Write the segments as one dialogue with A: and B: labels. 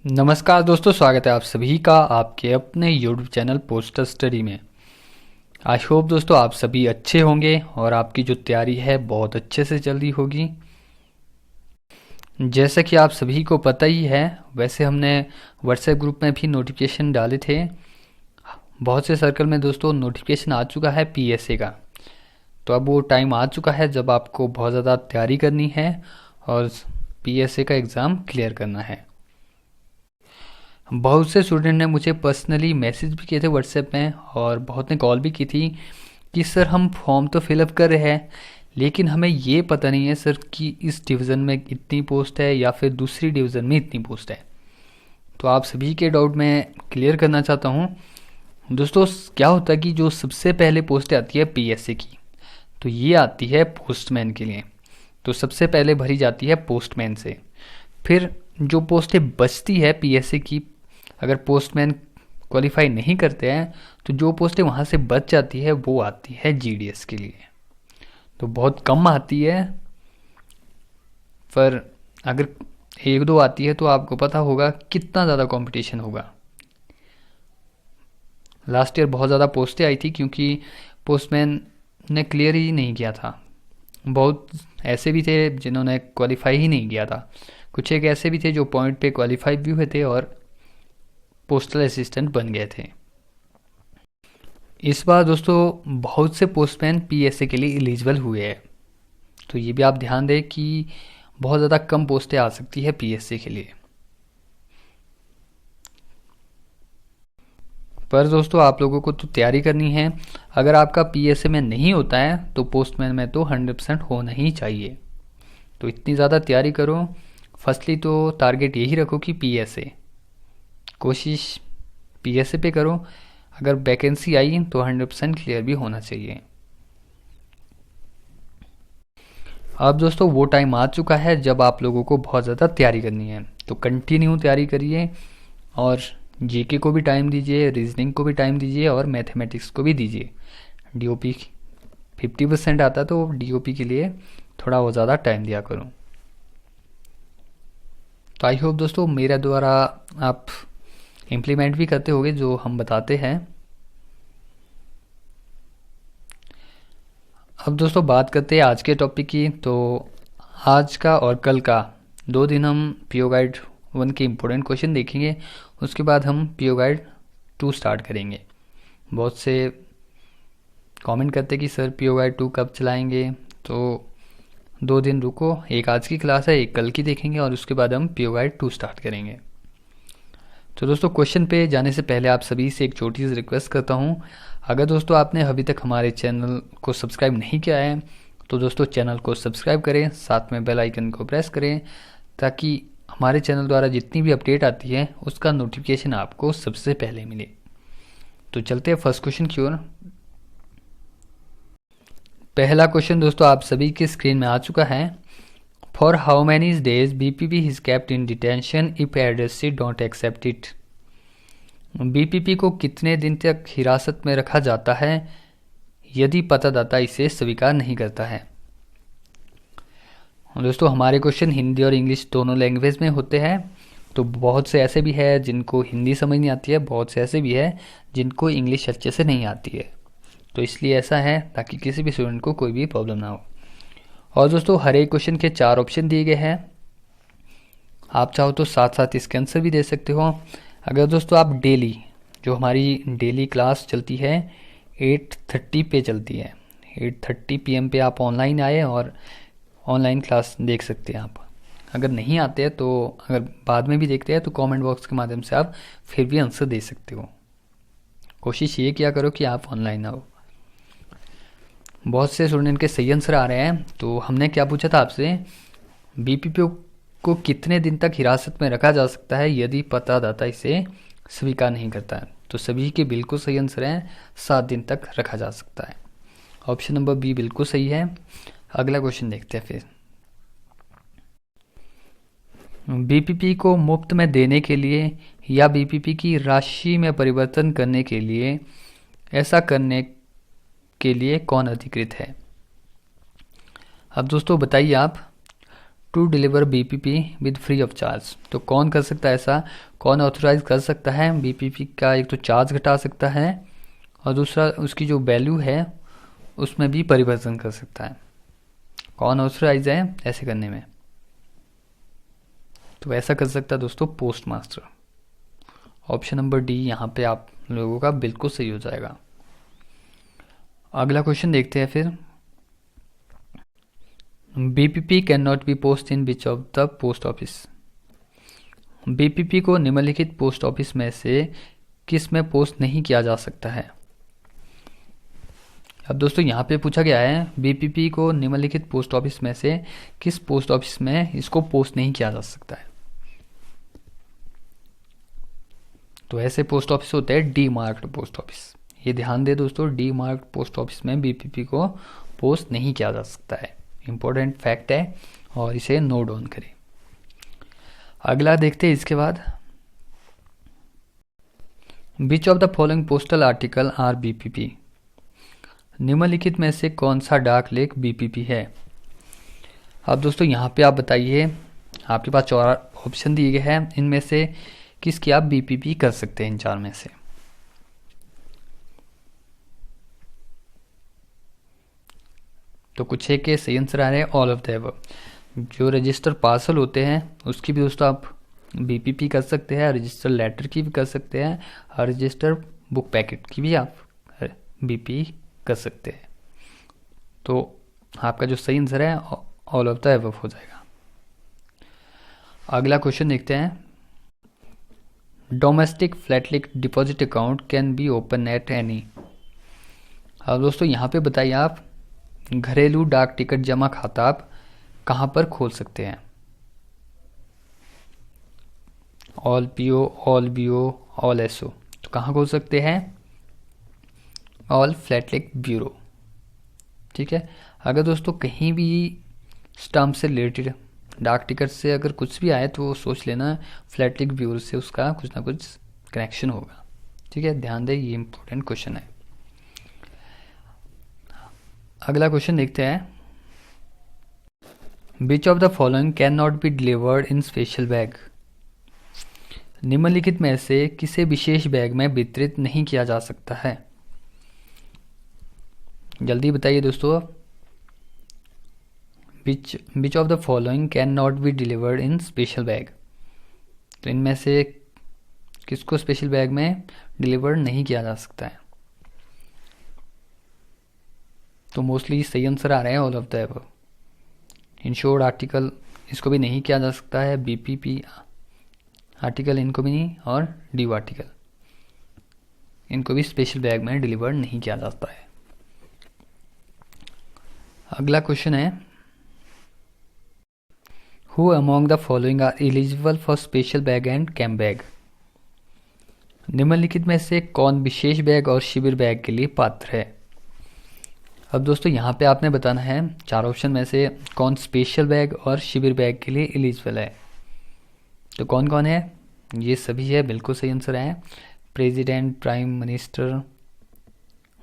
A: नमस्कार दोस्तों, स्वागत है आप सभी का आपके अपने YouTube चैनल पोस्टर स्टडी में। आई होप दोस्तों आप सभी अच्छे होंगे और आपकी जो तैयारी है बहुत अच्छे से चल रही होगी। जैसा कि आप सभी को पता ही है, वैसे हमने व्हाट्सएप ग्रुप में भी नोटिफिकेशन डाले थे। बहुत से सर्कल में दोस्तों नोटिफिकेशन आ चुका है PSA का। तो अब वो टाइम आ चुका है जब आपको बहुत ज़्यादा तैयारी करनी है और PSA का एग्ज़ाम क्लियर करना है। बहुत से स्टूडेंट ने मुझे पर्सनली मैसेज भी किए थे व्हाट्सएप में और बहुत ने कॉल भी की थी कि सर हम फॉर्म तो फिलअप कर रहे हैं, लेकिन हमें ये पता नहीं है सर कि इस डिवीज़न में इतनी पोस्ट है या फिर दूसरी डिवीज़न में इतनी पोस्ट है। तो आप सभी के डाउट मैं क्लियर करना चाहता हूँ। दोस्तों क्या होता है कि जो सबसे पहले पोस्ट आती है PSA की, तो ये आती है पोस्टमैन के लिए। तो सबसे पहले भरी जाती है पोस्टमैन से। फिर जो पोस्टें बचती है PSA की, अगर पोस्टमैन क्वालिफाई नहीं करते हैं तो जो पोस्टें वहाँ से बच जाती है वो आती है GDS के लिए। तो बहुत कम आती है, पर अगर एक दो आती है तो आपको पता होगा कितना ज़्यादा कंपटीशन होगा। लास्ट ईयर बहुत ज़्यादा पोस्टें आई थी क्योंकि पोस्टमैन ने क्लियर ही नहीं किया था। बहुत ऐसे भी थे जिन्होंने क्वालिफाई ही नहीं किया था, कुछ एक ऐसे भी थे जो पॉइंट पे क्वालिफाई भी हुए थे और पोस्टल असिस्टेंट बन गए थे। इस बार दोस्तों बहुत से पोस्टमैन PSA के लिए एलिजिबल हुए हैं, तो ये भी आप ध्यान दें कि बहुत ज़्यादा कम पोस्टें आ सकती है PSA के लिए। पर दोस्तों आप लोगों को तो तैयारी करनी है। अगर आपका PSA में नहीं होता है तो पोस्टमैन में तो 100% होना ही चाहिए। तो इतनी ज़्यादा तैयारी करो। फर्स्टली तो टारगेट यही रखो कि PSA, कोशिश PSA पे करो। अगर वैकेंसी आई तो 100% क्लियर भी होना चाहिए। अब दोस्तों वो टाइम आ चुका है जब आप लोगों को बहुत ज़्यादा तैयारी करनी है, तो कंटिन्यू तैयारी करिए और GK को भी टाइम दीजिए, रीजनिंग को भी टाइम दीजिए और मैथमेटिक्स को भी दीजिए। DOP 50% आता तो DOP के लिए थोड़ा वो ज़्यादा टाइम दिया करूँ। तो आई होप दोस्तों मेरे द्वारा आप इम्प्लीमेंट भी करते होगे जो हम बताते हैं। अब दोस्तों बात करते हैं आज के टॉपिक की। तो आज का और कल का 2 दिन हम PO गाइड 1 के इम्पोर्टेंट क्वेश्चन देखेंगे, उसके बाद हम PO गाइड 2 स्टार्ट करेंगे। बहुत से कमेंट करते कि सर PO गाइड 2 कब चलाएंगे, तो 2 दिन रुको, एक आज की क्लास है, एक कल की देखेंगे और उसके बाद हम PO गाइड 2 स्टार्ट करेंगे। तो दोस्तों क्वेश्चन पे जाने से पहले आप सभी से एक छोटी सी रिक्वेस्ट करता हूँ। अगर दोस्तों आपने अभी तक हमारे चैनल को सब्सक्राइब नहीं किया है तो दोस्तों चैनल को सब्सक्राइब करें, साथ में बेल आइकन को प्रेस करें ताकि हमारे चैनल द्वारा जितनी भी अपडेट आती है उसका नोटिफिकेशन आपको सबसे पहले मिले। तो चलते हैं फर्स्ट क्वेश्चन की ओर। पहला क्वेश्चन दोस्तों आप सभी की स्क्रीन में आ चुका है। For how many days BPP is kept in detention if addressee don't accept it. BPP को कितने दिन तक हिरासत में रखा जाता है यदि पतादाता इसे स्वीकार नहीं करता है। दोस्तों हमारे क्वेश्चन हिंदी और इंग्लिश दोनों लैंग्वेज में होते हैं। तो बहुत से ऐसे भी है जिनको हिंदी समझ नहीं आती है, बहुत से ऐसे भी है जिनको इंग्लिश अच्छे से नहीं आती है। तो इसलिए ऐसा है ताकि किसी भी स्टूडेंट को कोई भी प्रॉब्लम ना हो। और दोस्तों हर एक क्वेश्चन के 4 ऑप्शन दिए गए हैं। आप चाहो तो साथ साथ इसके आंसर भी दे सकते हो। अगर दोस्तों आप डेली, जो हमारी डेली क्लास चलती है 8:30 पे चलती है, 8:30 PM पे आप ऑनलाइन आए और ऑनलाइन क्लास देख सकते हैं आप। अगर नहीं आते हैं तो अगर बाद में भी देखते हैं तो कमेंट बॉक्स के माध्यम से आप फिर भी आंसर दे सकते हो। कोशिश ये किया करो कि आप ऑनलाइन आओ। बहुत से स्टूडेंट के सही आंसर आ रहे हैं। तो हमने क्या पूछा था आपसे, BPP को कितने दिन तक हिरासत में रखा जा सकता है यदि पतादाता इसे स्वीकार नहीं करता है। तो सभी के बिल्कुल सही आंसर हैं, 7 दिन तक रखा जा सकता है। ऑप्शन नंबर B बिल्कुल सही है। अगला क्वेश्चन देखते हैं फिर। BPP को मुफ्त में देने के लिए या BPP की राशि में परिवर्तन करने के लिए ऐसा करने के लिए कौन अधिकृत है। अब दोस्तों बताइए आप, to deliver BPP with free of charge. तो कौन कर सकता है ऐसा, कौन ऑथोराइज कर सकता है बीपीपी का एक तो चार्ज घटा सकता है और दूसरा उसकी जो वैल्यू है उसमें भी परिवर्तन कर सकता है। कौन ऑथोराइज है ऐसे करने में, तो ऐसा कर सकता है दोस्तों post master. Option number D यहाँ पे आप लोगों का बिल्कुल सही हो जाएगा। अगला क्वेश्चन देखते हैं फिर। BPP can not be post in which of the post office. BPP को निम्नलिखित पोस्ट ऑफिस में से किस में पोस्ट नहीं किया जा सकता है। अब दोस्तों यहाँ पे पूछा गया है बीपीपी को निम्नलिखित पोस्ट ऑफिस में से किस पोस्ट ऑफिस में इसको पोस्ट नहीं किया जा सकता है। तो ऐसे पोस्ट ऑफिस होते हैं डी मार्क्ड पोस्ट ऑफिस। ये ध्यान दे दोस्तों, डी मार्क्ड पोस्ट ऑफिस में बीपीपी को पोस्ट नहीं किया जा सकता है। इंपॉर्टेंट फैक्ट है और इसे नोट डाउन करें। अगला देखते हैं इसके बाद, which of the following postal article are BPP. निम्नलिखित में से कौन सा डाक लेख बीपीपी है। अब दोस्तों यहाँ पे आप बताइए, आपके पास 4 ऑप्शन दिए गए हैं, इनमें से किसकी आप बीपीपी कर सकते हैं इन 4 में से। तो कुछ एक के सही आंसर आ रहे हैं ऑल ऑफ द अबव। जो रजिस्टर पार्सल होते हैं उसकी भी दोस्तों आप बीपीपी कर सकते हैं, रजिस्टर लेटर की भी कर सकते हैं और रजिस्टर बुक पैकेट की भी आप बीपी कर सकते हैं। तो आपका जो सही आंसर है ऑल ऑफ द अबव हो जाएगा। अगला क्वेश्चन देखते हैं। Domestic philatelic deposit account can be open at any. अब दोस्तों यहाँ पे बताइए आप घरेलू डाक टिकट जमा खाता आप कहाँ पर खोल सकते हैं। All PO, all BO, all SO. तो कहाँ खोल सकते हैं, ऑल फ्लैटलिक ब्यूरो। ठीक है, अगर दोस्तों कहीं भी स्टाम्प से रिलेटेड डाक टिकट से अगर कुछ भी आए तो सोच लेना फ्लैटलिक ब्यूरो से उसका कुछ ना कुछ कनेक्शन होगा। ठीक है, ध्यान दें, ये इंपॉर्टेंट क्वेश्चन है। अगला क्वेश्चन देखते हैं। विच of the following can not be delivered in special bag. निम्नलिखित में से किसे विशेष बैग में वितरित नहीं किया जा सकता है। जल्दी बताइए दोस्तों। विच of the following can not be delivered in special bag. तो इनमें से किसको स्पेशल बैग में डिलीवर नहीं किया जा सकता है। तो मोस्टली सही आंसर आ रहे हैं all of the above. Insured article इसको भी नहीं किया जा सकता है, बीपीपी आर्टिकल इनको भी नहीं, और ड्यू आर्टिकल इनको भी स्पेशल बैग में डिलीवर नहीं किया जाता है। अगला क्वेश्चन है, who among the following are eligible for special bag and camp bag. निम्नलिखित में से कौन विशेष बैग और शिविर बैग के लिए पात्र है। अब दोस्तों यहाँ पे आपने बताना है 4 ऑप्शन में से कौन स्पेशल बैग और शिविर बैग के लिए एलिजिबल है। तो कौन कौन है, ये सभी है, बिल्कुल सही आंसर है। President, prime minister,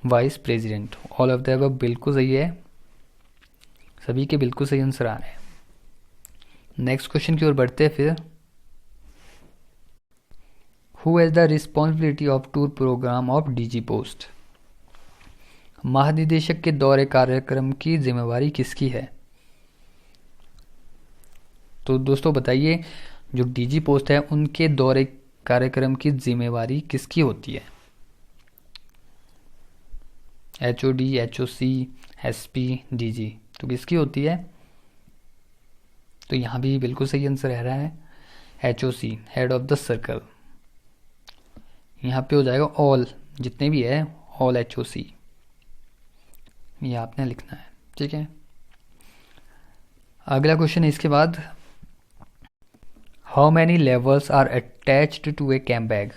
A: vice president, all of the above बिल्कुल सही है। सभी के बिल्कुल सही आंसर आ रहे हैं। नेक्स्ट क्वेश्चन की ओर बढ़ते हैं फिर। Who has the responsibility of tour programme of DG post. महानिदेशक के दौरे कार्यक्रम की जिम्मेवारी किसकी है। तो दोस्तों बताइए, जो डीजी पोस्ट है उनके दौरे कार्यक्रम की जिम्मेवारी किसकी होती है। एचओडी, एचओसी, एसपी, डीजी, तो किसकी होती है। तो यहाँ भी बिल्कुल सही आंसर रह रहा है एचओसी, हेड ऑफ द सर्कल। यहाँ पे हो जाएगा ऑल, जितने भी है ऑल एचओसी, ये आपने लिखना है। ठीक है, अगला क्वेश्चन है इसके बाद, how many levels are attached to a camp bag.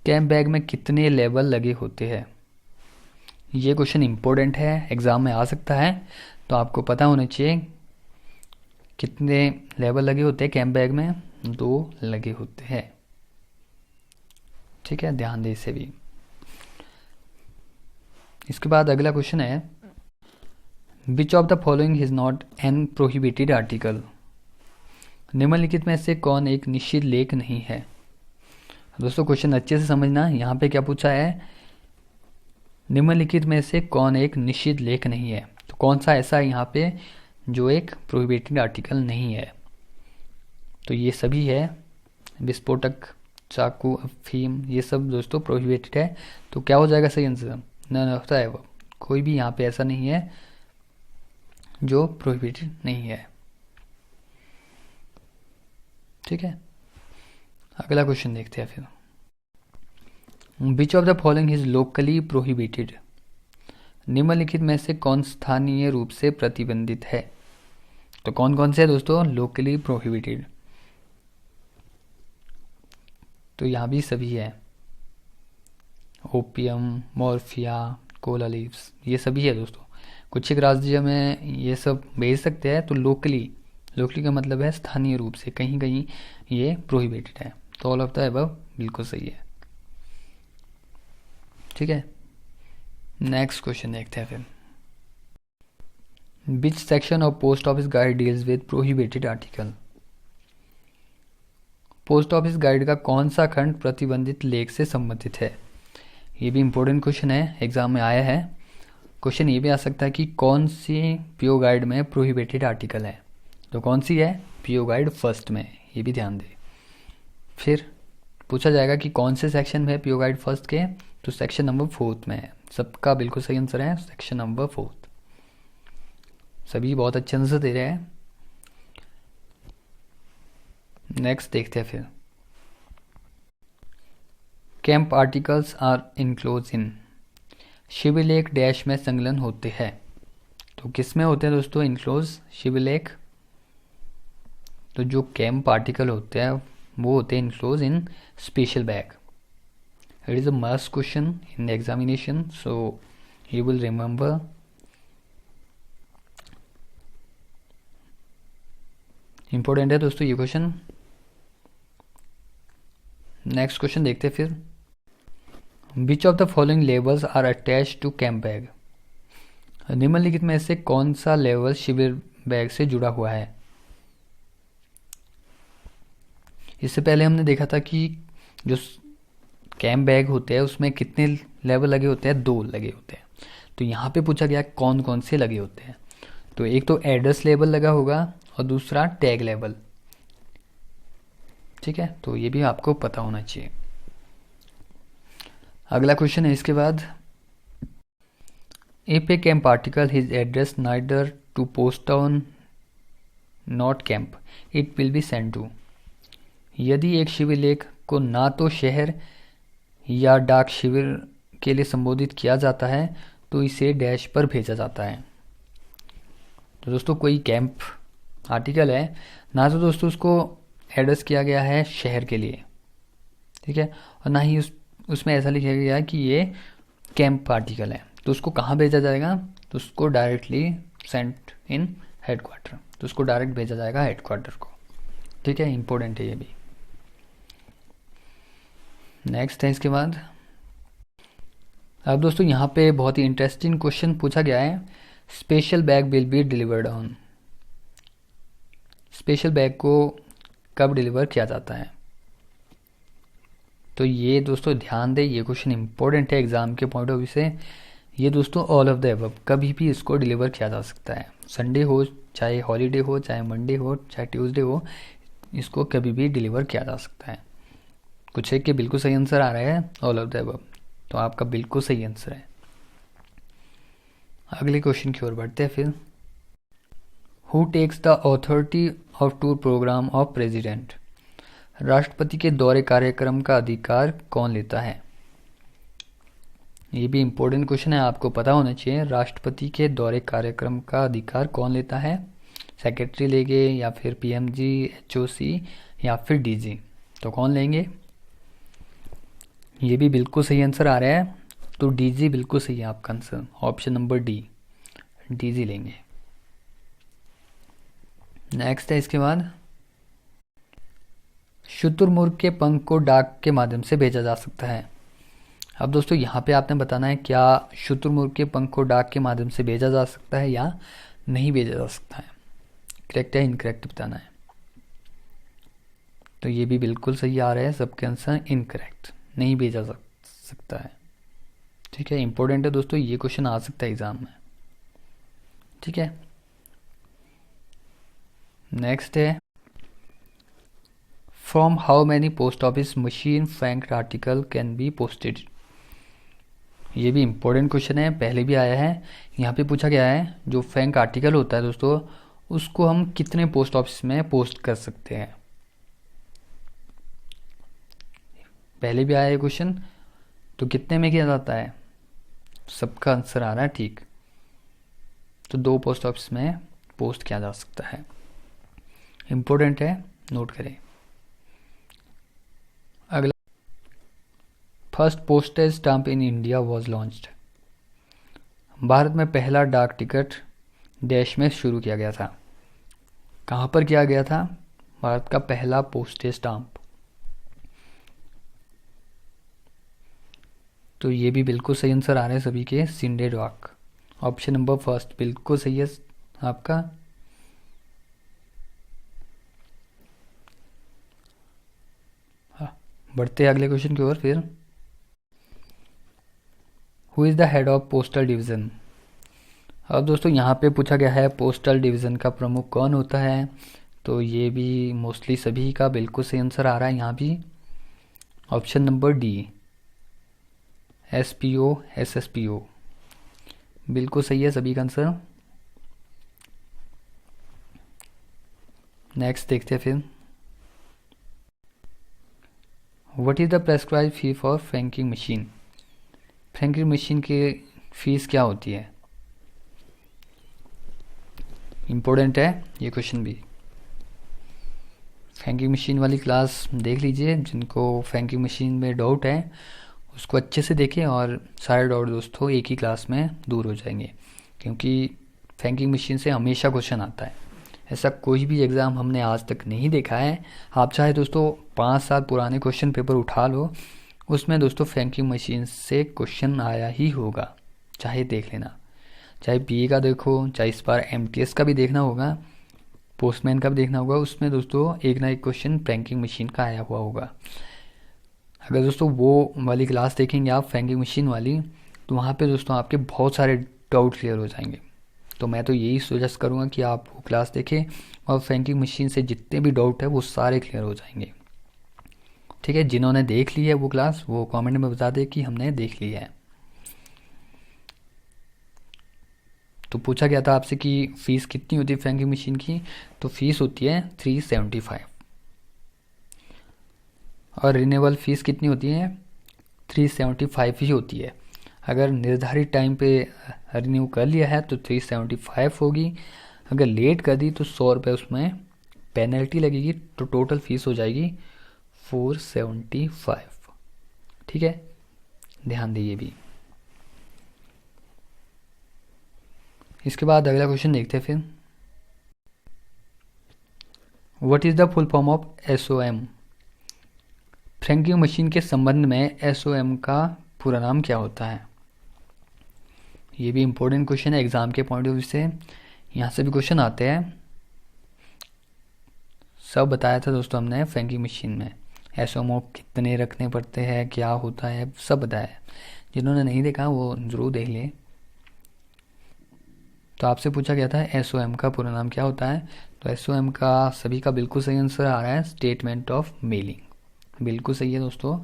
A: Camp bag में कितने लेवल लगे होते हैं। ये क्वेश्चन इंपॉर्टेंट है, एग्जाम में आ सकता है, तो आपको पता होना चाहिए कितने लेवल लगे होते हैं कैंप बैग में। 2 लगे होते हैं। ठीक है, ध्यान दें इसे भी। इसके बाद अगला क्वेश्चन है, विच of the following is not an prohibited article. निम्नलिखित में से कौन एक निषिद्ध लेख नहीं है। दोस्तों क्वेश्चन अच्छे से समझना, यहाँ पे क्या पूछा है, निम्नलिखित में से कौन एक निषिद्ध लेख नहीं है। तो कौन सा ऐसा है यहाँ पे जो एक प्रोहिबिटेड आर्टिकल नहीं है। तो ये सभी है, विस्फोटक, चाकू, अफीम, ये सब दोस्तों प्रोहिबिटेड है। तो क्या हो जाएगा सही आंसर, नन होता है वो, कोई भी यहाँ पे ऐसा नहीं है जो प्रोहिबिटेड नहीं है। ठीक है, अगला क्वेश्चन देखते हैं फिर। Which of the following is locally prohibited. निम्नलिखित में से कौन स्थानीय रूप से प्रतिबंधित है। तो कौन कौन से है दोस्तों लोकली प्रोहिबिटेड। तो यहाँ भी सभी है, ओपियम, मॉर्फिया, कोला लीव्स, ये सभी है दोस्तों। कुछ एक राज्य में ये सब भेज सकते हैं। तो लोकली, लोकली का मतलब है स्थानीय रूप से, कहीं कहीं ये प्रोहिबिटेड है। तो ऑल ऑफ द अबव बिल्कुल सही है। ठीक है, नेक्स्ट क्वेश्चन देखते हैं फिर। Which section of post office guide deals with prohibited article. Post office guide का कौन सा खंड प्रतिबंधित लेख से संबंधित है। ये भी इंपॉर्टेंट क्वेश्चन है, एग्जाम में आया है। क्वेश्चन ये भी आ सकता है कि कौन सी पीओ गाइड में प्रोहिबिटेड आर्टिकल है। तो कौन सी है, पीओ गाइड फर्स्ट में, ये भी ध्यान दें। फिर पूछा जाएगा कि कौन से सेक्शन में है पीओ गाइड फर्स्ट के। तो सेक्शन नंबर 4 में है। सबका बिल्कुल सही आंसर है सेक्शन नंबर 4। सभी बहुत अच्छे आंसर दे रहे हैं। नेक्स्ट देखते हैं फिर। Camp articles are enclosed in. शिवलेख डैश में संलग्न होते हैं। तो किस में होते हैं दोस्तों इनक्लोज, शिवलेख। तो जो कैंप आर्टिकल होते हैं वो होते हैं enclose in special bag. It is a must question in the examination, so you will remember. Important है दोस्तों ये क्वेश्चन। नेक्स्ट क्वेश्चन देखते हैं फिर। Which of the following labels are attached to camp bag? निम्नलिखित में से कौन सा लेबल शिविर बैग से जुड़ा हुआ है। इससे पहले हमने देखा था कि जो कैंप बैग होते हैं उसमें कितने लेवल लगे होते हैं, 2 लगे होते हैं। तो यहाँ पे पूछा गया कौन कौन से लगे होते हैं। तो एक तो एड्रेस लेबल लगा होगा और दूसरा टैग लेबल। ठीक है, तो ये भी आपको पता होना चाहिए। अगला क्वेश्चन है इसके बाद। If a camp article his address neither to post town not camp it will be send to. यदि एक शिविरलेख को ना तो शहर या डाक शिविर के लिए संबोधित किया जाता है तो इसे डैश पर भेजा जाता है। तो दोस्तों कोई कैंप आर्टिकल है ना तो दोस्तों उसको एड्रेस किया गया है शहर के लिए, ठीक है, और ना ही उसमें ऐसा लिखा गया है कि ये कैंप आर्टिकल है। तो उसको कहाँ भेजा जाएगा, तो उसको डायरेक्टली सेंट इन हेडक्वार्टर। तो उसको डायरेक्ट भेजा जाएगा हेडक्वार्टर को। ठीक है, इंपॉर्टेंट है ये भी। नेक्स्ट है इसके बाद। अब दोस्तों यहाँ पे बहुत ही इंटरेस्टिंग क्वेश्चन पूछा गया है। Special bag will be delivered on. Special bag को कब डिलीवर किया जाता है। तो ये दोस्तों ध्यान दें, ये क्वेश्चन इंपॉर्टेंट है एग्जाम के पॉइंट ऑफ व्यू से। ये दोस्तों ऑल ऑफ द अबव, कभी भी इसको डिलीवर किया जा सकता है। संडे हो, चाहे हॉलीडे हो, चाहे मंडे हो, चाहे ट्यूसडे हो, इसको कभी भी डिलीवर किया जा सकता है। कुछ एक के बिल्कुल सही आंसर आ रहा है ऑल ऑफ द अबव, तो आपका बिल्कुल सही आंसर है। अगले क्वेश्चन की ओर बढ़ते हैं फिर। Who takes the authority of tour programme of president. राष्ट्रपति के दौरे कार्यक्रम का अधिकार कौन लेता है। ये भी इंपॉर्टेंट क्वेश्चन है, आपको पता होना चाहिए। राष्ट्रपति के दौरे कार्यक्रम का अधिकार कौन लेता है। सेक्रेटरी लेंगे या फिर पीएमजी, एचओसी या फिर डीजी। तो कौन लेंगे। ये भी बिल्कुल सही आंसर आ रहा है, तो डीजी बिल्कुल सही है आपका answer. Option number D, DG लेंगे। नेक्स्ट है इसके बाद। शुतुरमुर्ग के पंख को डाक के माध्यम से भेजा जा सकता है। अब दोस्तों यहाँ पे आपने बताना है क्या शुतुरमुर्ग के पंख को डाक के माध्यम से भेजा जा सकता है या नहीं भेजा जा सकता है, करेक्ट है इनकरेक्ट बताना है। तो ये भी बिल्कुल सही आ रहा है, सबके आंसर इनकरेक्ट, नहीं भेजा सकता है। ठीक है, इंपॉर्टेंट है दोस्तों, ये क्वेश्चन आ सकता है एग्जाम में। ठीक है, नेक्स्ट है from how many post office machine Frank article can be posted. ये भी इम्पोर्टेंट क्वेश्चन है, पहले भी आया है। यहाँ पे पूछा गया है जो फ्रैंक आर्टिकल होता है दोस्तों, उसको हम कितने पोस्ट ऑफिस में पोस्ट कर सकते हैं। पहले भी आया है क्वेश्चन, तो कितने में किया जाता है, सबका आंसर आ रहा है ठीक। तो 2 पोस्ट ऑफिस में पोस्ट किया जा सकता है, इम्पोर्टेंट है, नोट करें। अगला, first postage stamp in India was launched. Bharat में पहला डाक टिकट देश में शुरू किया गया था। कहाँ पर किया गया था भारत का पहला पोस्टेज स्टाम्प? तो ये भी बिल्कुल सही आंसर आ रहे हैं सभी के, सिंडे डॉक, ऑप्शन नंबर फर्स्ट बिल्कुल सही है आपका। हाँ, बढ़ते हैं अगले क्वेश्चन की ओर फिर। Who is the head of postal division. अब दोस्तों यहाँ पे पूछा गया है पोस्टल डिवीज़न का प्रमुख कौन होता है, तो ये भी मोस्टली सभी का बिल्कुल सही आंसर आ रहा है यहाँ भी, option number D, SPO SSPO, बिल्कुल सही है सभी का आंसर। नेक्स्ट देखते हैं फिर, what is the prescribe fee for franking machine. Franking machine की फीस क्या होती है, इम्पोर्टेंट है ये क्वेश्चन भी। फ्रैंकिंग मशीन वाली क्लास देख लीजिए, जिनको फ्रैंकिंग मशीन में डाउट है उसको अच्छे से देखें, और सारे डाउट दोस्तों एक ही क्लास में दूर हो जाएंगे, क्योंकि फ्रैंकिंग मशीन से हमेशा क्वेश्चन आता है। ऐसा कोई भी एग्ज़ाम हमने आज तक नहीं देखा है। आप चाहे दोस्तों 5 साल पुराने क्वेश्चन पेपर उठा लो, उसमें दोस्तों फ्रैंकिंग मशीन से क्वेश्चन आया ही होगा, चाहे देख लेना, चाहे BA का देखो, चाहे इस बार MTS का भी देखना होगा, पोस्टमैन का भी देखना होगा, उसमें दोस्तों एक ना एक क्वेश्चन फ्रैंकिंग मशीन का आया हुआ होगा। अगर दोस्तों वो वाली क्लास देखेंगे आप फ्रैंकिंग मशीन वाली, तो वहाँ पे दोस्तों आपके बहुत सारे डाउट क्लियर हो जाएंगे। तो मैं तो यही सजेस्ट करूँगा कि आप वो क्लास देखें, और फ्रैंकिंग मशीन से जितने भी डाउट है वो सारे क्लियर हो जाएंगे। ठीक है, जिन्होंने देख ली है वो क्लास, वो कमेंट में बता दें कि हमने देख ली है। तो पूछा गया था आपसे कि फ़ीस कितनी होती है फ्रैंकिंग मशीन की, तो फीस होती है 375, और रिन्यूअल फ़ीस कितनी होती है 375 ही होती है। अगर निर्धारित टाइम पे रिन्यू कर लिया है तो 375 होगी, अगर लेट कर दी तो 100 रुपये उसमें पेनल्टी लगेगी, तो टोटल फीस हो जाएगी 475। ठीक है, ध्यान दीजिए भी। इसके बाद अगला क्वेश्चन देखते हैं फिर, what is the full form of SOM। Franking machine के संबंध में SOM का पूरा नाम क्या होता है। ये भी इम्पोर्टेंट क्वेश्चन है एग्जाम के पॉइंट ऑफ व्यू से, यहाँ से भी क्वेश्चन आते हैं। सब बताया था दोस्तों हमने फ्रैंकिंग मशीन में, SOM कितने रखने पड़ते हैं, क्या होता है, सब बताया है। जिन्होंने नहीं देखा वो ज़रूर देख लें। तो आपसे पूछा गया था SOM का पूरा नाम क्या होता है, तो SOM का सभी का बिल्कुल सही आंसर आ रहा है स्टेटमेंट ऑफ मेलिंग, बिल्कुल सही है दोस्तों,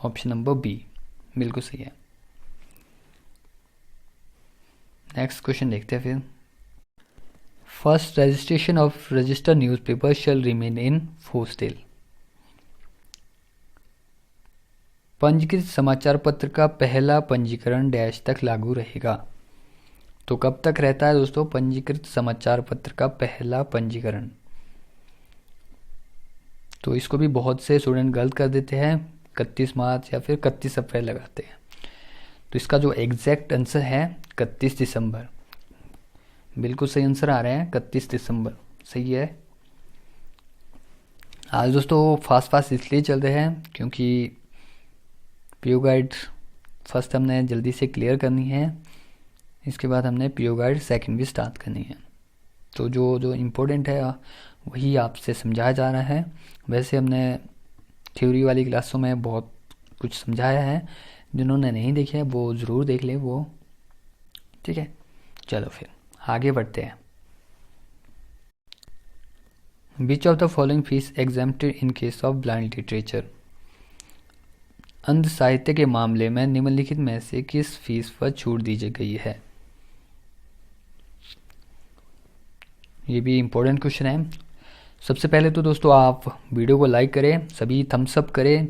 A: ऑप्शन नंबर बी बिल्कुल सही है। नेक्स्ट क्वेश्चन देखते हैं फिर, first registration of register newspaper shall remain in force सेल। पंजीकृत समाचार पत्र का पहला पंजीकरण डैश तक लागू रहेगा। तो कब तक रहता है दोस्तों पंजीकृत समाचार पत्र का पहला पंजीकरण। तो इसको भी बहुत से स्टूडेंट गलत कर देते हैं, 31 मार्च या फिर 31 अप्रैल लगाते हैं। तो इसका जो एग्जैक्ट आंसर है 31 दिसंबर, बिल्कुल सही आंसर आ रहे हैं 31 दिसंबर, सही है। आज दोस्तों फास्ट इसलिए चल रहे हैं क्योंकि PU गाइड फर्स्ट हमने जल्दी से क्लियर करनी है, इसके बाद हमने पीओ गाइड सेकंड भी स्टार्ट करनी है। तो जो जो इम्पोर्टेंट है वही आपसे समझाया जा रहा है। वैसे हमने थ्योरी वाली क्लासों में बहुत कुछ समझाया है, जिन्होंने नहीं देखे वो ज़रूर देख ले वो, ठीक है। चलो फिर आगे बढ़ते हैं। विच of the following fees exempted in case of blind literature. अंध साहित्य के मामले में निम्नलिखित में से किस फीस पर छूट दी गई है। ये भी इम्पोर्टेंट क्वेश्चन है। सबसे पहले तो दोस्तों आप वीडियो को लाइक करें, सभी थम्स अप करें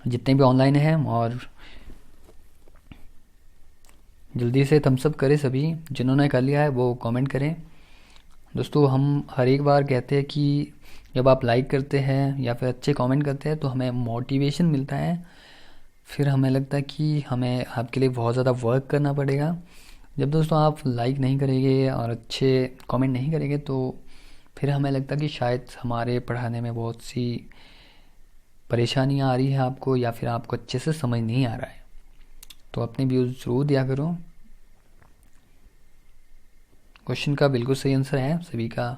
A: जितने भी ऑनलाइन हैं, और जल्दी से थम्स अप करें सभी। जिन्होंने कर लिया है वो कमेंट करें। दोस्तों हम हर एक बार कहते हैं कि जब आप लाइक करते हैं या फिर अच्छे कमेंट करते हैं तो हमें मोटिवेशन मिलता है, फिर हमें लगता है कि हमें आपके लिए बहुत ज़्यादा वर्क करना पड़ेगा। जब दोस्तों आप लाइक नहीं करेंगे और अच्छे कमेंट नहीं करेंगे तो फिर हमें लगता है कि शायद हमारे पढ़ाने में बहुत सी परेशानियाँ आ रही है आपको, या फिर आपको अच्छे से समझ नहीं आ रहा है। तो अपने व्यूज़ ज़रूर दिया करो। क्वेश्चन का बिल्कुल सही आंसर है सभी का,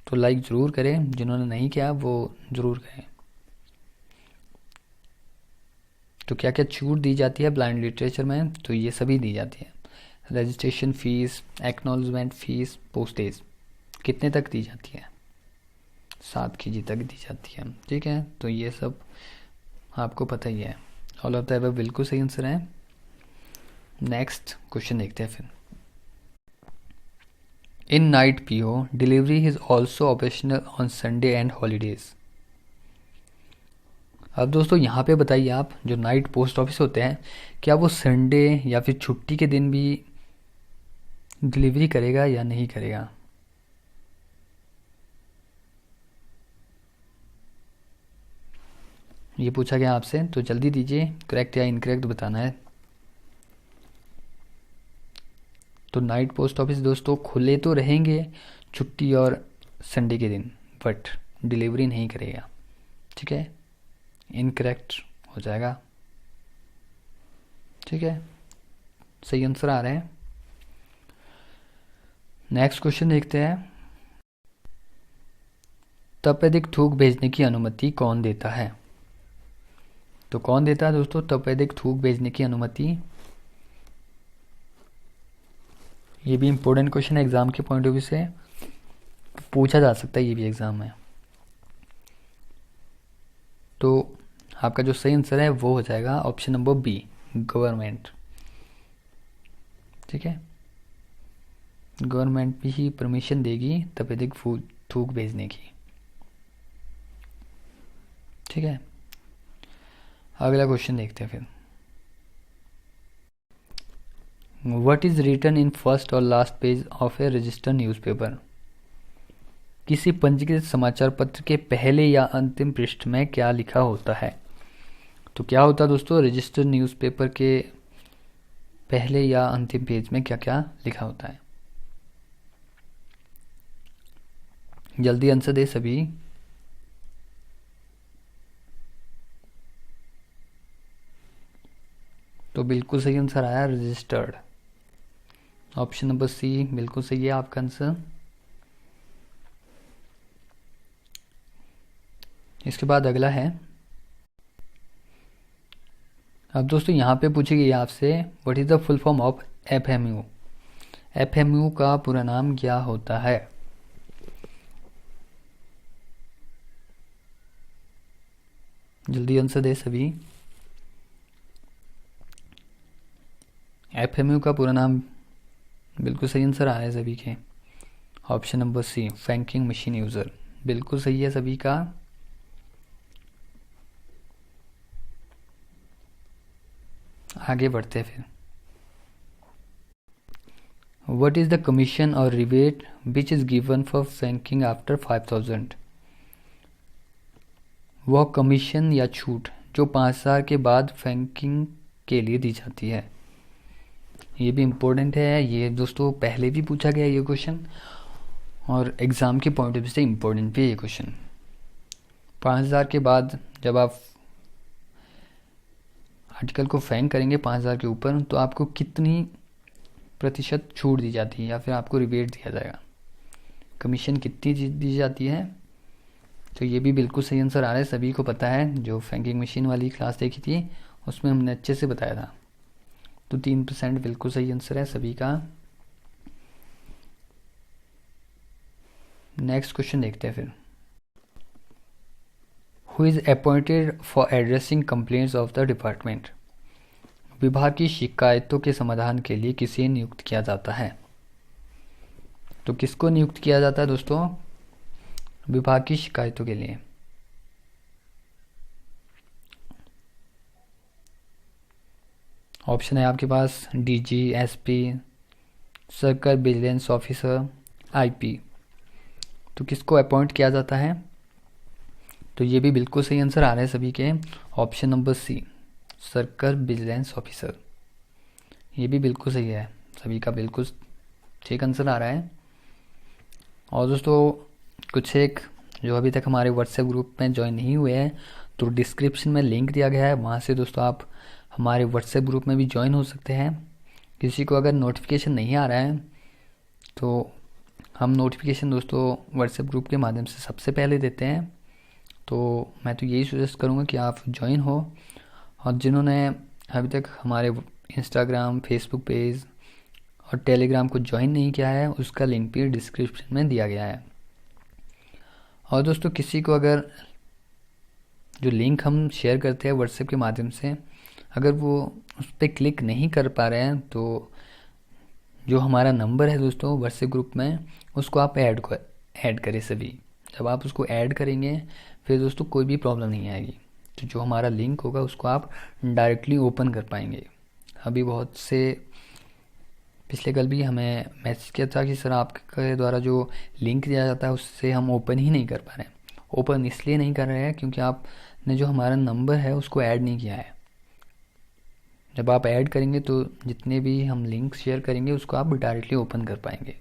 A: तो लाइक ज़रूर करें। जिन्होंने नहीं किया वो ज़रूर करें। तो क्या क्या छूट दी जाती है ब्लाइंड लिटरेचर में, तो ये सभी दी जाती है। Registration fees, acknowledgement fees, postage कितने तक दी जाती है, 7 kg तक दी जाती है, ठीक है। तो ये सब आपको पता ही है। ऑल ऑफ द अबव बिल्कुल सही आंसर है। नेक्स्ट क्वेश्चन देखते हैं फिर। In night PO delivery is also operational on Sunday and holidays. अब दोस्तों यहाँ पे बताइए आप, जो नाइट पोस्ट ऑफिस होते हैं क्या वो संडे या फिर छुट्टी के दिन भी डिलीवरी करेगा या नहीं करेगा। ये पूछा गया आपसे, तो जल्दी दीजिए, करेक्ट या इनकरेक्ट बताना है। तो नाइट पोस्ट ऑफिस दोस्तों खुले तो रहेंगे छुट्टी और संडे के दिन, बट डिलीवरी नहीं करेगा, ठीक है। इनकरेक्ट हो जाएगा, ठीक है। सही आंसर आ रहे हैं। नेक्स्ट क्वेश्चन देखते हैं। तपेदिक थूक भेजने की अनुमति कौन देता है। तो कौन देता है दोस्तों तपेदिक थूक भेजने की अनुमति। ये भी इम्पोर्टेंट क्वेश्चन है एग्जाम के पॉइंट ऑफ व्यू से, पूछा जा सकता है ये भी एग्जाम में। तो आपका जो सही आंसर है वो हो जाएगा ऑप्शन नंबर बी, गवर्नमेंट, ठीक है। गवर्नमेंट भी ही परमिशन देगी तपेदिक थूक भेजने की, ठीक है। अगला क्वेश्चन देखते हैं फिर। What is written in first और last page of a registered newspaper. किसी पंजीकृत समाचार पत्र के पहले या अंतिम पृष्ठ में क्या लिखा होता है। तो क्या होता है दोस्तों रजिस्टर्ड न्यूज़पेपर के पहले या अंतिम पेज में क्या क्या लिखा होता है। जल्दी आंसर दे सभी। तो बिल्कुल सही आंसर आया रजिस्टर्ड, ऑप्शन नंबर सी बिल्कुल सही है आपका आंसर। इसके बाद अगला है। अब दोस्तों यहाँ पे पूछी गई आपसे what is the full form of FMU. FMU का पूरा नाम क्या होता है। जल्दी आंसर दे सभी। एफएमयू का पूरा नाम बिल्कुल सही आंसर आ रहा है सभी के, option number C, franking machine user, बिल्कुल सही है सभी का। आगे बढ़ते हैं फिर। व्हाट इज द कमीशन और rebate which is given for franking after 5000। वह कमीशन या छूट जो 5000 के बाद फैंकिंग के लिए दी जाती है। ये भी इम्पोर्टेंट है, ये दोस्तों पहले भी पूछा गया ये क्वेश्चन, और एग्ज़ाम के पॉइंट ऑफ व्यू से इम्पोर्टेंट भी है ये क्वेश्चन। 5000 के बाद जब आप आर्टिकल को फेंक करेंगे 5,000 के ऊपर तो आपको कितनी प्रतिशत छूट दी जाती है या फिर आपको रिबेट दिया जाएगा, कमीशन कितनी दी जाती है। तो ये भी बिल्कुल सही आंसर आ रहा है, सभी को पता है। जो फैंकिंग मशीन वाली क्लास देखी थी उसमें हमने अच्छे से बताया था। तो 3% बिल्कुल सही आंसर है सभी का। नेक्स्ट क्वेश्चन देखते हैं फिर। Who is appointed for addressing complaints of the department. विभाग की शिकायतों के समाधान के लिए किसे नियुक्त किया जाता है। तो किसको नियुक्त किया जाता है दोस्तों विभाग की शिकायतों के लिए। ऑप्शन है आपके पास DG, SP, circle vigilance officer, IP. तो किसको अपॉइंट किया जाता है। तो ये भी बिल्कुल सही आंसर आ रहे हैं सभी के। Option number C, circle vigilance officer. ये भी बिल्कुल सही है, सभी का बिल्कुल ठीक आंसर आ रहा है। और दोस्तों कुछ एक जो अभी तक हमारे व्हाट्सएप ग्रुप में ज्वाइन नहीं हुए हैं तो डिस्क्रिप्शन में लिंक दिया गया है, वहाँ से दोस्तों आप हमारे व्हाट्सएप ग्रुप में भी ज्वाइन हो सकते हैं। किसी को अगर नोटिफिकेशन नहीं आ रहा है तो हम नोटिफिकेशन दोस्तों व्हाट्सएप ग्रुप के माध्यम से सबसे पहले देते हैं। तो मैं तो यही सजेस्ट करूँगा कि आप ज्वाइन हो। और जिन्होंने अभी तक हमारे इंस्टाग्राम, फेसबुक पेज और टेलीग्राम को ज्वाइन नहीं किया है उसका लिंक भी डिस्क्रिप्शन में दिया गया है। और दोस्तों किसी को अगर जो लिंक हम शेयर करते हैं व्हाट्सएप के माध्यम से अगर वो उस पर क्लिक नहीं कर पा रहे हैं तो जो हमारा नंबर है दोस्तों व्हाट्सएप ग्रुप में उसको आप ऐड करें सभी। जब आप उसको ऐड करेंगे फिर दोस्तों कोई भी प्रॉब्लम नहीं आएगी। तो जो हमारा लिंक होगा उसको आप डायरेक्टली ओपन कर पाएंगे। अभी बहुत से पिछले कल भी हमें मैसेज किया था कि सर आपके द्वारा जो लिंक दिया जाता है उससे हम ओपन ही नहीं कर पा रहे हैं। ओपन इसलिए नहीं कर रहे हैं क्योंकि आपने जो हमारा नंबर है उसको ऐड नहीं किया है। जब आप ऐड करेंगे तो जितने भी हम लिंक शेयर करेंगे उसको आप डायरेक्टली ओपन कर पाएंगे।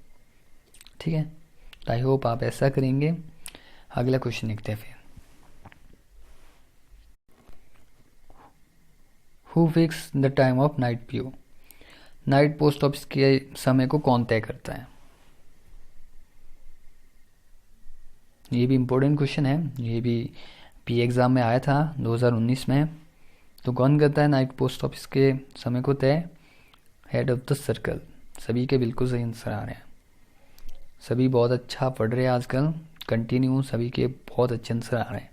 A: ठीक है, आई होप आप ऐसा करेंगे। अगला क्वेश्चन देखते हैं फिर। Who fix the time of night PO. Night post office के समय को कौन तय करता है। ये भी इम्पोर्टेंट क्वेश्चन है, ये भी पी एग्ज़ाम में आया था 2019 में। तो कौन करता है नाइट पोस्ट ऑफिस के समय को तय। Head of the circle. सभी के बिल्कुल सही आंसर आ रहे हैं, सभी बहुत अच्छा पढ़ रहे हैं आजकल, कंटिन्यू सभी के बहुत अच्छे आंसर आ रहे हैं।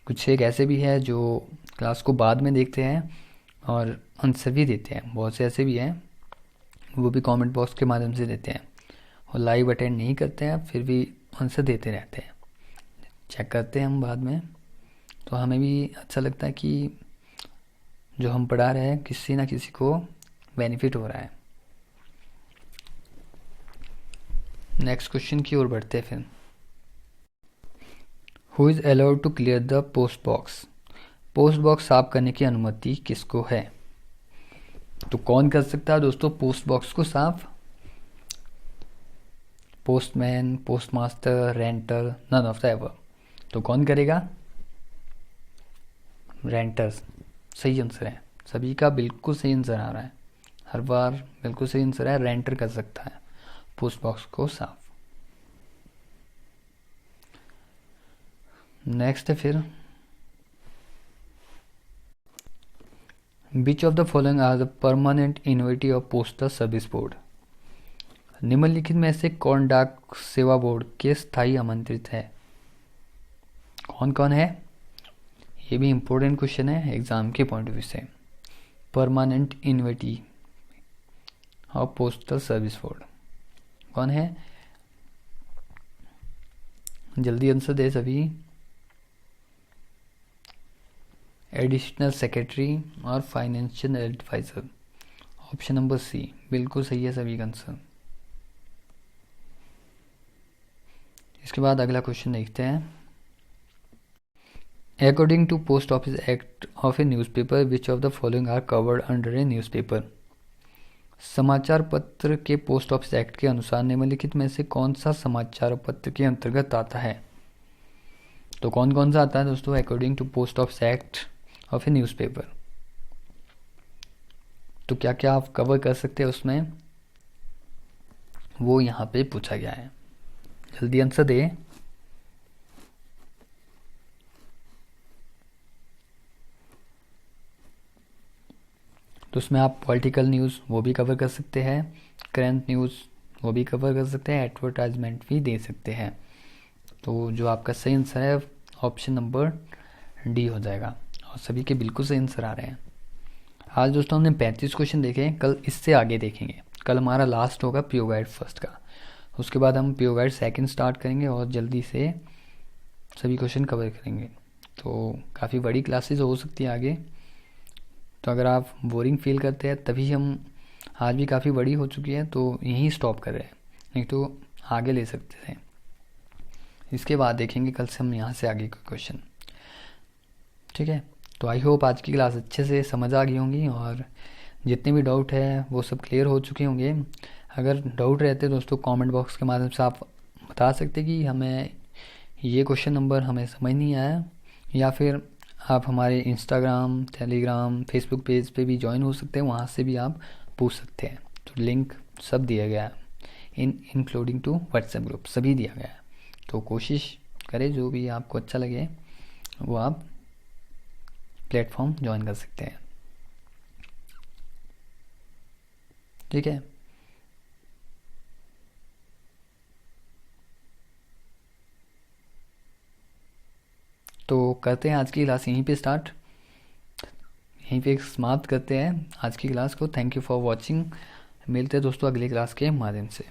A: कुछ एक ऐसे भी है जो क्लास को बाद में देखते हैं और आंसर भी देते हैं, बहुत से ऐसे भी हैं वो भी कमेंट बॉक्स के माध्यम से देते हैं और लाइव अटेंड नहीं करते हैं फिर भी आंसर देते रहते हैं। चेक करते हैं हम बाद में, तो हमें भी अच्छा लगता है कि जो हम पढ़ा रहे हैं किसी ना किसी को बेनिफिट हो रहा है। नेक्स्ट क्वेश्चन की ओर बढ़ते हैं फिर। Who is allowed to clear the post box. Post box साफ करने की अनुमति किसको है। तो कौन कर सकता है दोस्तों पोस्ट बॉक्स को साफ। Postman, postmaster, renter, none of the above. तो कौन करेगा। रेंटर्स सही आंसर है, सभी का बिल्कुल सही आंसर आ रहा है, हर बार बिल्कुल सही आंसर है। रेंटर कर सकता है पोस्ट बॉक्स को साफ। नेक्स्ट है फिर। Which of the following are the permanent invitee of postal service board. निम्नलिखित में से कौन डाक सेवा बोर्ड के स्थायी आमंत्रित है। कौन कौन है, ये भी इम्पोर्टेंट क्वेश्चन है एग्जाम के पॉइंट ऑफ व्यू से। Permanent invitee of postal service board कौन है, जल्दी आंसर दे सभी। एडिशनल सेक्रेटरी और financial adviser. Option number C बिल्कुल सही है सभी का आंसर। इसके बाद अगला क्वेश्चन देखते हैं। According to post office act of a newspaper which of the following are covered under a newspaper. समाचार पत्र के पोस्ट ऑफिस एक्ट के अनुसार निम्नलिखित में से कौन सा समाचार पत्र के अंतर्गत आता है। तो कौन कौन सा आता है दोस्तों according to post office act of a newspaper. तो क्या क्या आप कवर कर सकते हैं उसमें, वो यहाँ पे पूछा गया है। जल्दी आंसर दे। तो उसमें आप पॉलिटिकल न्यूज़ वो भी कवर कर सकते हैं, करंट न्यूज़ वो भी कवर कर सकते हैं, एडवर्टाइजमेंट भी दे सकते हैं। तो जो आपका सही आंसर है ऑप्शन नंबर डी हो जाएगा, और सभी के बिल्कुल सही आंसर आ रहे हैं। आज दोस्तों हमने 35 क्वेश्चन देखे, कल इससे आगे देखेंगे। कल हमारा लास्ट होगा पीओ गाइड फर्स्ट का, उसके बाद हम पीओ गाइड सेकंड स्टार्ट करेंगे और जल्दी से सभी क्वेश्चन कवर करेंगे। तो काफ़ी बड़ी क्लासेस हो सकती है आगे, तो अगर आप बोरिंग फील करते हैं तभी हम, आज भी काफ़ी बड़ी हो चुकी है तो यहीं स्टॉप कर रहे हैं, नहीं तो आगे ले सकते थे। इसके बाद देखेंगे कल से हम यहाँ से आगे के क्वेश्चन। ठीक है, तो आई होप आज की क्लास अच्छे से समझ आ गई होंगी और जितने भी डाउट है वो सब क्लियर हो चुके होंगे। अगर डाउट रहते दोस्तों कमेंट बॉक्स के माध्यम से आप बता सकते कि हमें ये क्वेश्चन नंबर हमें समझ नहीं आया, या फिर आप हमारे इंस्टाग्राम, टेलीग्राम, फेसबुक पेज पे भी ज्वाइन हो सकते हैं, वहाँ से भी आप पूछ सकते हैं। तो लिंक सब दिया गया है, इंक्लूडिंग टू व्हाट्सएप ग्रुप सभी दिया गया है। तो कोशिश करें जो भी आपको अच्छा लगे वो आप प्लेटफॉर्म ज्वाइन कर सकते हैं। ठीक है, तो करते हैं आज की क्लास यहीं पे स्टार्ट, यहीं पे समाप्त करते हैं आज की क्लास को। Thank you for watching. मिलते हैं दोस्तों अगली क्लास के माध्यम से।